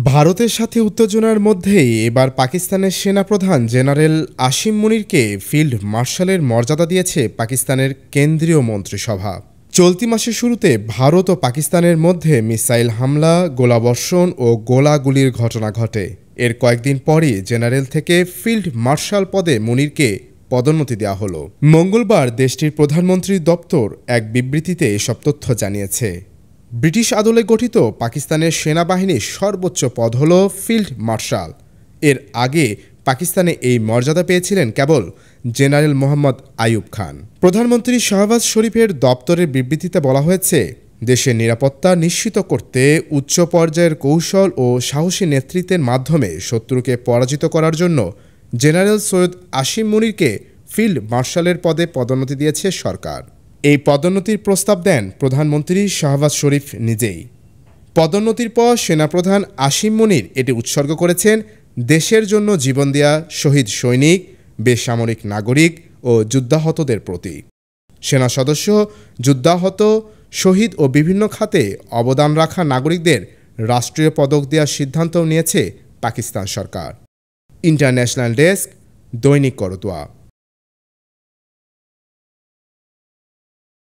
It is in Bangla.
ভারতের সাথে উত্তেজনার মধ্যেই এবার পাকিস্তানের সেনাপ্রধান জেনারেল আসিম মুনিরকে ফিল্ড মার্শালের মর্যাদা দিয়েছে পাকিস্তানের কেন্দ্রীয় মন্ত্রিসভা। চলতি মাসের শুরুতে ভারত ও পাকিস্তানের মধ্যে মিসাইল হামলা, গোলাবর্ষণ ও গোলাগুলির ঘটনা ঘটে। এর কয়েকদিন পরই জেনারেল থেকে ফিল্ড মার্শাল পদে মুনিরকে পদোন্নতি দেওয়া হলো। মঙ্গলবার দেশটির প্রধানমন্ত্রীর দপ্তর এক বিবৃতিতে এসব তথ্য জানিয়েছে। ব্রিটিশ আদলে গঠিত পাকিস্তানের সেনাবাহিনীর সর্বোচ্চ পদ হল ফিল্ড মার্শাল। এর আগে পাকিস্তানে এই মর্যাদা পেয়েছিলেন কেবল জেনারেল মোহাম্মদ আইয়ুব খান। প্রধানমন্ত্রী শাহবাজ শরীফের দপ্তরের বিবৃতিতে বলা হয়েছে, দেশের নিরাপত্তা নিশ্চিত করতে উচ্চ পর্যায়ের কৌশল ও সাহসী নেতৃত্বের মাধ্যমে শত্রুকে পরাজিত করার জন্য জেনারেল সৈয়দ আসিম মুনিরকে ফিল্ড মার্শালের পদে পদোন্নতি দিয়েছে সরকার। এই পদোন্নতির প্রস্তাব দেন প্রধানমন্ত্রী শাহবাজ শরীফ নিজেই। পদোন্নতির পর সেনাপ্রধান আসিম মুনির এটি উৎসর্গ করেছেন দেশের জন্য জীবন দেয়া শহীদ সৈনিক, বেসামরিক নাগরিক ও যুদ্ধাহতদের প্রতি। সেনা সদস্য, যুদ্ধাহত, শহীদ ও বিভিন্ন খাতে অবদান রাখা নাগরিকদের রাষ্ট্রীয় পদক দেওয়ার সিদ্ধান্তও নিয়েছে পাকিস্তান সরকার। ইন্টারন্যাশনাল ডেস্ক, দৈনিক করতোয়া।